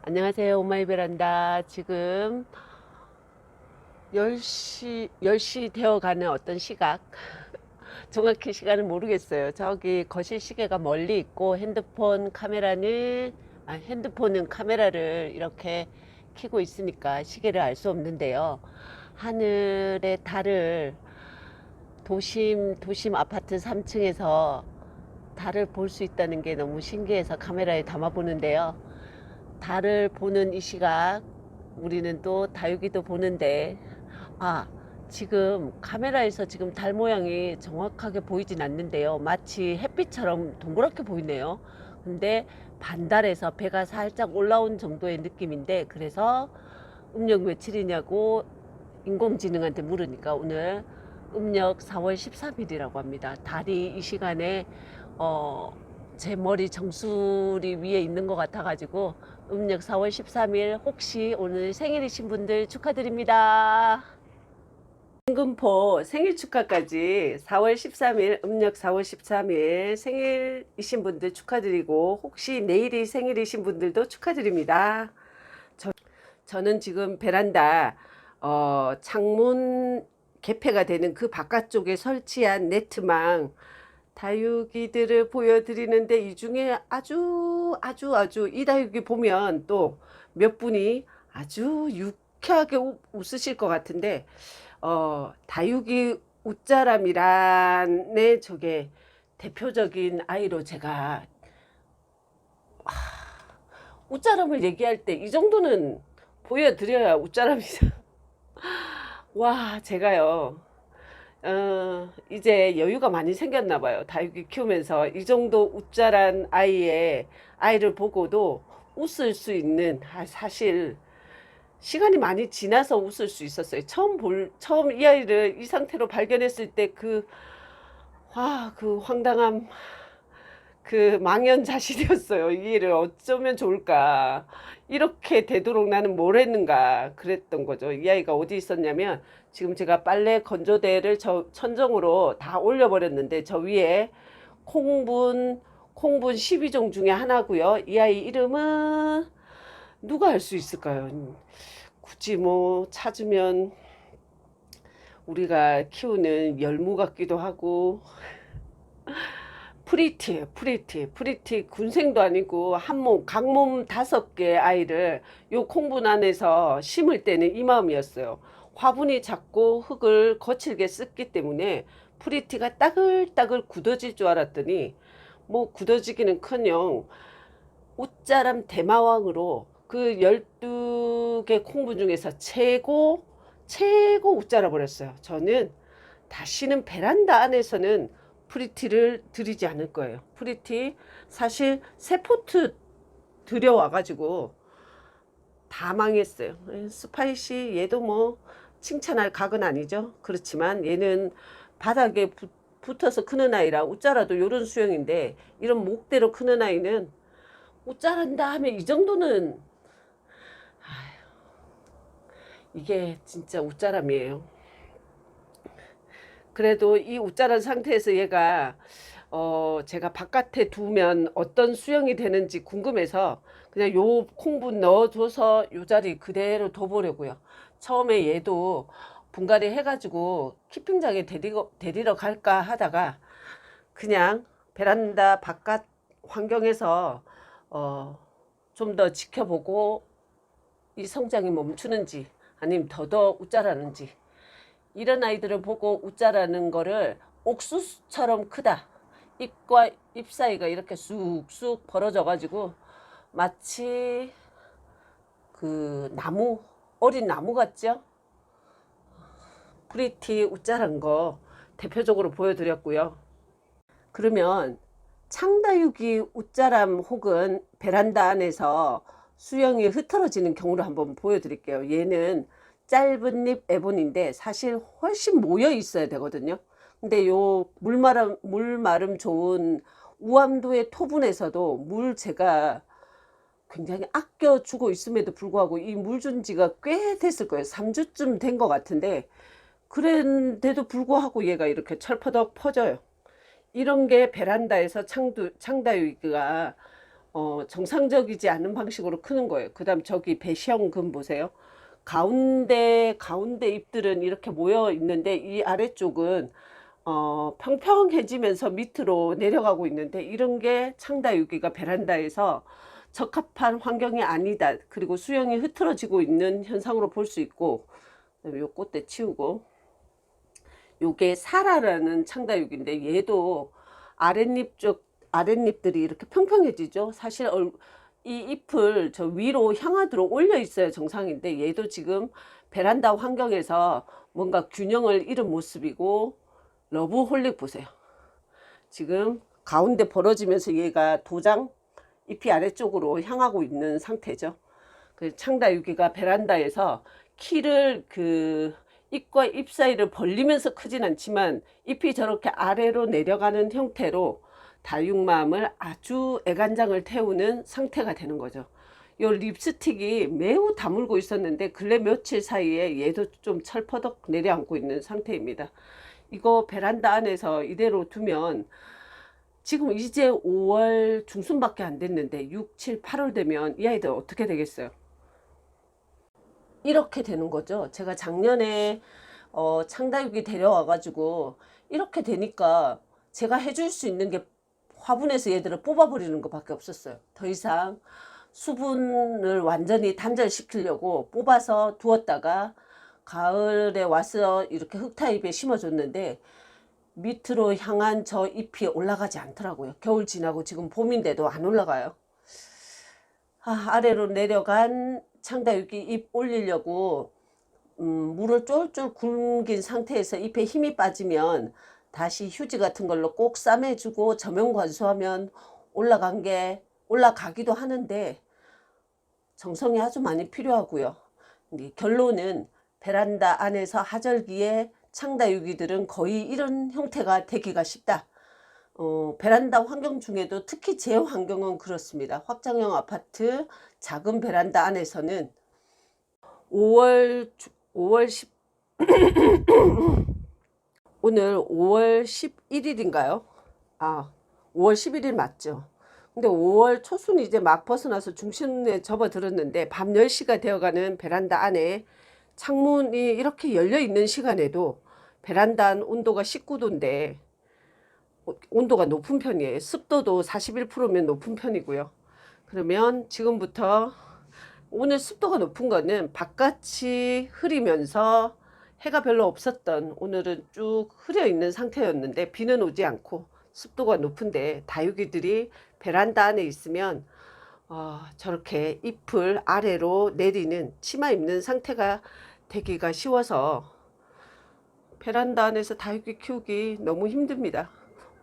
안녕하세요. 오마이 베란다. 지금 10시 되어 가는 어떤 시각. 정확히 시간은 모르겠어요. 저기 거실 시계가 멀리 있고 핸드폰은 카메라를 이렇게 켜고 있으니까 시계를 알 수 없는데요. 하늘의 달을 도심 아파트 3층에서 달을 볼 수 있다는 게 너무 신기해서 카메라에 담아 보는데요. 달을 보는 이 시각 우리는 또 다육이도 보는데 아 지금 카메라에서 지금 달 모양이 정확하게 보이진 않는데요. 마치 햇빛처럼 동그랗게 보이네요. 근데 반달에서 배가 살짝 올라온 정도의 느낌인데, 그래서 음력 며칠이냐고 인공지능한테 물으니까 오늘 음력 4월 13일이라고 합니다. 달이 이 시간에 제 머리 정수리 위에 있는 것 같아가지고 음력 4월 13일, 혹시 오늘 생일이신 분들 축하드립니다. 김금포 생일 축하까지 4월 13일, 음력 4월 13일 생일이신 분들 축하드리고, 혹시 내일이 생일이신 분들도 축하드립니다. 저는 지금 베란다 창문 개폐가 되는 그 바깥쪽에 설치한 네트망 다육이들을 보여드리는데, 이 중에 아주 이 다육이 보면 또 몇 분이 아주 유쾌하게 웃으실 것 같은데, 다육이 웃자람이란의 저게 대표적인 아이로 제가 웃자람을 얘기할 때 이 정도는 보여드려야 웃자람이죠. 와, 제가요. 이제 여유가 많이 생겼나 봐요. 다육이 키우면서 이 정도 웃자란 아이를 보고도 웃을 수 있는, 사실 시간이 많이 지나서 웃을 수 있었어요. 처음 이 아이를 이 상태로 발견했을 때 그 황당함, 그 망연자실이었어요. 이 일을 어쩌면 좋을까. 이렇게 되도록 나는 뭘 했는가 그랬던 거죠. 이 아이가 어디 있었냐면, 지금 제가 빨래 건조대를 저 천정으로 다 올려버렸는데, 저 위에 콩분, 콩분 12종 중에 하나고요. 이 아이 이름은 누가 알 수 있을까요? 굳이 뭐 찾으면 우리가 키우는 열무 같기도 하고. 프리티 군생도 아니고 각몸 5개 아이를 요 콩분 안에서 심을 때는 이 마음이었어요. 화분이 작고 흙을 거칠게 썼기 때문에 프리티가 따글따글 굳어질 줄 알았더니, 뭐 굳어지기는커녕 웃자람 대마왕으로 그 12개 콩분 중에서 최고 웃자라 버렸어요. 저는 다시는 베란다 안에서는 프리티를 들이지 않을 거예요. 프리티 사실 세 포트 들여와가지고 다 망했어요. 스파이시 얘도 뭐 칭찬할 각은 아니죠. 그렇지만 얘는 바닥에 붙어서 크는 아이라 웃자라도 요런 수영인데, 이런 목대로 크는 아이는 웃자란다 하면 이 정도는 이게 진짜 웃자람이에요. 그래도 이 웃자란 상태에서 얘가 제가 바깥에 두면 어떤 수영이 되는지 궁금해서 그냥 요 콩분 넣어줘서 요 자리 그대로 둬보려고요. 처음에 얘도 분갈이 해가지고 키핑장에 데리러 갈까 하다가 그냥 베란다 바깥 환경에서 좀 더 지켜보고 이 성장이 멈추는지 아니면 더더 웃자라는지, 이런 아이들을 보고 웃자라는 거를 옥수수처럼 크다, 잎과 잎 사이가 이렇게 쑥쑥 벌어져 가지고 마치 그 어린 나무 같죠? 프리티 웃자란 거 대표적으로 보여드렸고요. 그러면 창다육이 웃자람 혹은 베란다 안에서 수영이 흐트러지는 경우를 한번 보여드릴게요. 얘는 짧은 잎 애본인데 사실 훨씬 모여 있어야 되거든요. 근데 요 물 마름 좋은 우암도의 토분에서도 물 제가 굉장히 아껴 주고 있음에도 불구하고 이 물 준 지가 꽤 됐을 거예요. 3주쯤 된 것 같은데, 그런데도 불구하고 얘가 이렇게 철퍼덕 퍼져요. 이런 게 베란다에서 창다육이가 정상적이지 않은 방식으로 크는 거예요. 그 다음 저기 배시형금 보세요. 가운데 잎들은 이렇게 모여 있는데 이 아래쪽은 평평해지면서 밑으로 내려가고 있는데, 이런 게 창다유기가 베란다에서 적합한 환경이 아니다. 그리고 수영이 흐트러지고 있는 현상으로 볼 수 있고, 그다음에 요 꽃대 치우고, 요게 사라라는 창다육인데 얘도 아랫잎들이 이렇게 평평해지죠. 사실 이 잎을 저 위로 향하도록 올려 있어야 정상인데 얘도 지금 베란다 환경에서 뭔가 균형을 잃은 모습이고, 러브홀릭 보세요. 지금 가운데 벌어지면서 얘가 도장 잎이 아래쪽으로 향하고 있는 상태죠. 그 창다유기가 베란다에서 키를 잎과 잎 사이를 벌리면서 크진 않지만 잎이 저렇게 아래로 내려가는 형태로 다육맘을 아주 애간장을 태우는 상태가 되는 거죠. 이 립스틱이 매우 다물고 있었는데 근래 며칠 사이에 얘도 좀 철퍼덕 내려앉고 있는 상태입니다. 이거 베란다 안에서 이대로 두면 지금 이제 5월 중순밖에 안 됐는데 6, 7, 8월 되면 이 아이들 어떻게 되겠어요? 이렇게 되는 거죠. 제가 작년에 창다육이 데려와 가지고 이렇게 되니까 제가 해줄 수 있는 게 화분에서 얘들을 뽑아버리는 것밖에 없었어요. 더 이상 수분을 완전히 단절시키려고 뽑아서 두었다가 가을에 와서 이렇게 흙타입에 심어줬는데 밑으로 향한 저 잎이 올라가지 않더라고요. 겨울 지나고 지금 봄인데도 안 올라가요. 아래로 내려간 창다육이 잎 올리려고 물을 쫄쫄 굶긴 상태에서 잎에 힘이 빠지면 다시 휴지 같은 걸로 꼭 싸매주고 저명 관수하면 올라가기도 하는데 정성이 아주 많이 필요하고요. 결론은 베란다 안에서 하절기에 창다유기들은 거의 이런 형태가 되기가 쉽다. 베란다 환경 중에도 특히 제 환경은 그렇습니다. 확장형 아파트 작은 베란다 안에서는 5월 10 오늘 5월 11일인가요? 5월 11일 맞죠? 근데 5월 초순이 이제 막 벗어나서 중순에 접어들었는데 밤 10시가 되어가는 베란다 안에 창문이 이렇게 열려 있는 시간에도 베란다 안 온도가 19도인데 온도가 높은 편이에요. 습도도 41%면 높은 편이고요. 그러면 지금부터 오늘 습도가 높은 거는 바깥이 흐리면서 해가 별로 없었던, 오늘은 쭉 흐려 있는 상태였는데 비는 오지 않고 습도가 높은데 다육이들이 베란다 안에 있으면 저렇게 잎을 아래로 내리는 치마 입는 상태가 되기가 쉬워서 베란다 안에서 다육이 키우기 너무 힘듭니다.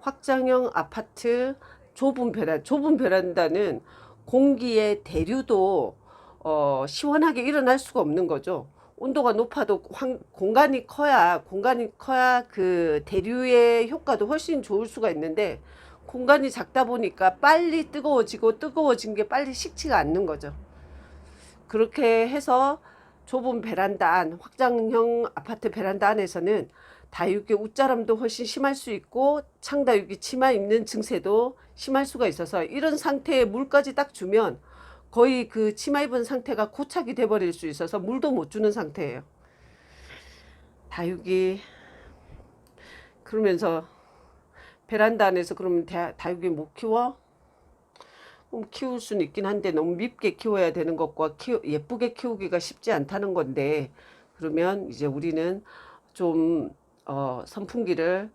확장형 아파트 좁은 베란다는 공기의 대류도 시원하게 일어날 수가 없는 거죠. 온도가 높아도 공간이 커야 그 대류의 효과도 훨씬 좋을 수가 있는데 공간이 작다 보니까 빨리 뜨거워진 게 빨리 식지가 않는 거죠. 그렇게 해서 좁은 베란다 안, 확장형 아파트 베란다 안에서는 다육이 웃자람도 훨씬 심할 수 있고 창다육이 치마 입는 증세도 심할 수가 있어서 이런 상태에 물까지 딱 주면 거의 그 치마 입은 상태가 고착이 돼 버릴 수 있어서 물도 못 주는 상태예요. 다육이 그러면서 베란다 안에서 그러면 다육이 못 키워? 키울 수는 있긴 한데 너무 밉게 키워야 되는 것과 예쁘게 키우기가 쉽지 않다는 건데, 그러면 이제 우리는 좀 선풍기를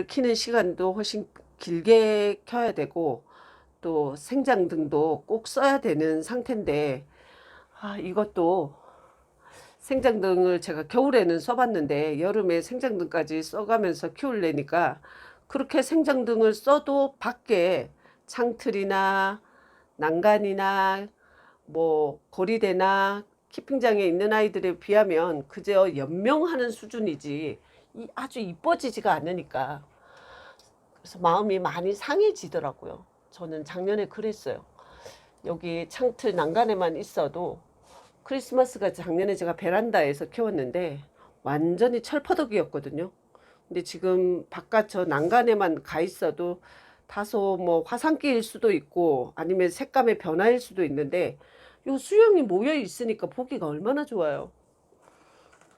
키는 시간도 훨씬 길게 켜야 되고 또 생장등도 꼭 써야 되는 상태인데, 이것도 생장등을 제가 겨울에는 써봤는데 여름에 생장등까지 써가면서 키우려니까 그렇게 생장등을 써도 밖에 창틀이나 난간이나 뭐 거리대나 키핑장에 있는 아이들에 비하면 그저 연명하는 수준이지 아주 이뻐지지가 않으니까, 그래서 마음이 많이 상해지더라고요. 저는 작년에 그랬어요. 여기 창틀 난간에만 있어도 크리스마스가 작년에 제가 베란다에서 키웠는데 완전히 철퍼덕이었거든요. 근데 지금 바깥 저 난간에만 가 있어도 다소 뭐 화산기일 수도 있고 아니면 색감의 변화일 수도 있는데 요 수영이 모여 있으니까 보기가 얼마나 좋아요.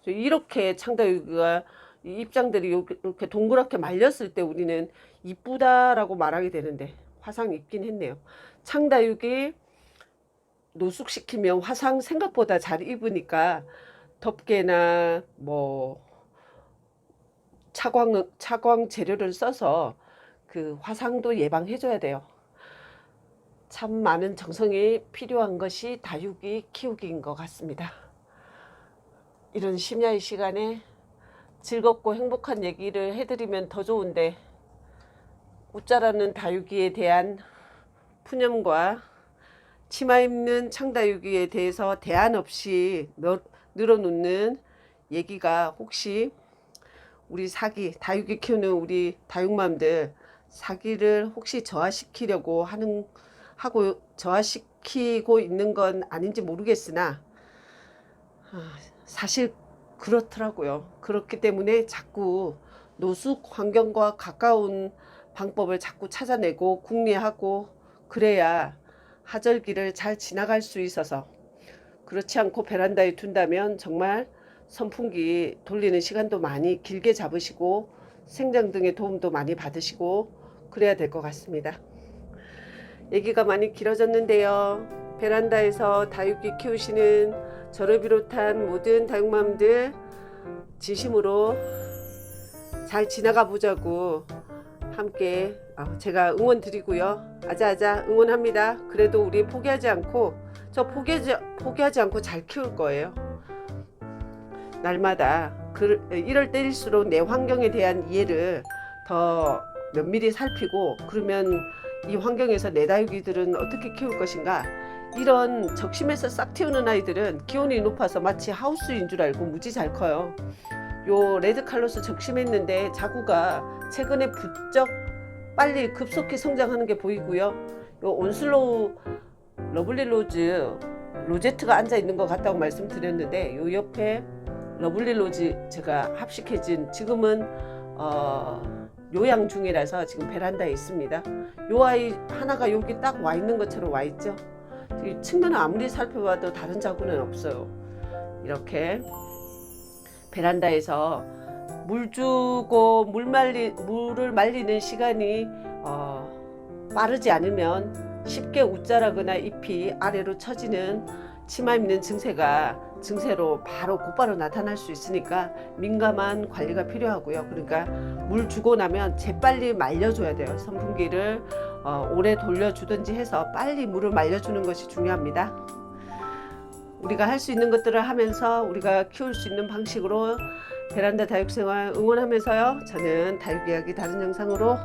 이렇게 창다육이가 이 입장들이 이렇게 동그랗게 말렸을 때 우리는 이쁘다라고 말하게 되는데 화상 입긴 했네요. 창다육이 노숙시키면 화상 생각보다 잘 입으니까 덮개나 뭐 차광 재료를 써서 그 화상도 예방해줘야 돼요. 참 많은 정성이 필요한 것이 다육이 키우기인 것 같습니다. 이런 심야의 시간에 즐겁고 행복한 얘기를 해드리면 더 좋은데 웃자라는 다육이에 대한 푸념과 치마 입는 창다육이에 대해서 대안 없이 늘어놓는 얘기가 혹시 우리 사기, 다육이 키우는 우리 다육맘들 사기를 혹시 저하시키려고 하고 저하시키고 있는 건 아닌지 모르겠으나 사실 그렇더라고요. 그렇기 때문에 자꾸 노숙 환경과 가까운 방법을 자꾸 찾아내고 궁리하고 그래야 하절기를 잘 지나갈 수 있어서, 그렇지 않고 베란다에 둔다면 정말 선풍기 돌리는 시간도 많이 길게 잡으시고 생장 등의 도움도 많이 받으시고 그래야 될 것 같습니다. 얘기가 많이 길어졌는데요. 베란다에서 다육이 키우시는 저를 비롯한 모든 다육맘들 진심으로 잘 지나가 보자고 함께 제가 응원 드리고요. 아자아자 응원합니다. 그래도 우리 포기하지 않고 포기하지 않고 잘 키울 거예요. 날마다 이럴 때일수록 내 환경에 대한 이해를 더 면밀히 살피고, 그러면 이 환경에서 내 다육이들은 어떻게 키울 것인가. 이런 적심에서 싹 틔우는 아이들은 기온이 높아서 마치 하우스인 줄 알고 무지 잘 커요. 요 레드칼로스 적심했는데 자구가 최근에 부쩍 빨리 급속히 성장하는 게 보이고요. 요 온슬로우 러블리 로제트가 앉아 있는 것 같다고 말씀드렸는데 요 옆에 러블리 로즈 제가 합식해진 지금은 요양 중이라서 지금 베란다에 있습니다. 요 아이 하나가 여기 딱 와 있는 것처럼 와 있죠. 이 측면을 아무리 살펴봐도 다른 자구는 없어요. 이렇게 베란다에서 물 주고 물을 말리는 시간이 빠르지 않으면 쉽게 웃자라거나 잎이 아래로 처지는 치마 입는 증세로 바로 곧바로 나타날 수 있으니까 민감한 관리가 필요하고요. 그러니까 물 주고 나면 재빨리 말려줘야 돼요. 선풍기를 오래 돌려주든지 해서 빨리 물을 말려주는 것이 중요합니다. 우리가 할 수 있는 것들을 하면서 우리가 키울 수 있는 방식으로 베란다 다육생활 응원하면서요. 저는 다육 이야기 다른 영상으로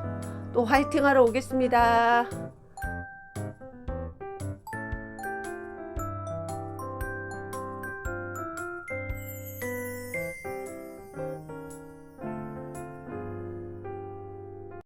또 화이팅 하러 오겠습니다.